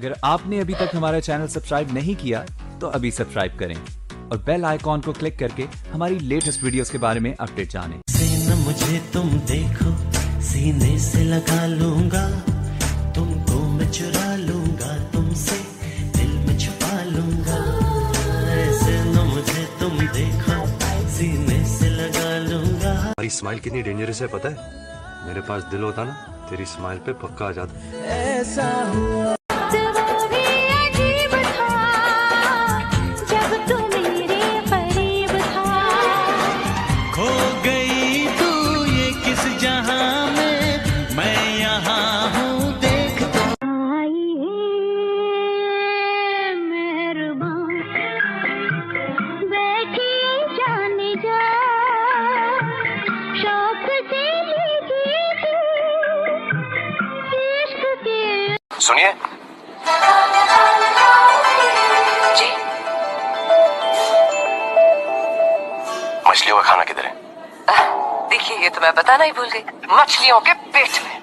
अगर आपने अभी तक हमारा चैनल सब्सक्राइब नहीं किया तो अभी सब्सक्राइब करें और बेल आइकॉन को क्लिक करके हमारी लेटेस्ट वीडियोस के बारे में अपडेट जानें। न मुझे तुम देखो, सीने से लगा लूंगा, तुमको मैं चुरा लूंगा, तुमसे दिल में छुपा लूंगा। ऐसे न मुझे तुम देखो, सीने से लगा लूंगा। हमारी स्माइल कितनी डेंजरस है पता है? मेरे पास दिल होता ना, तेरी स्माइल पे पक्का आ जाता। ऐसा हुआ सुनिए जी, मछलियों का खाना किधर है? देखिए, ये तो मैं बताना ही भूल गई, मछलियों के पेट में।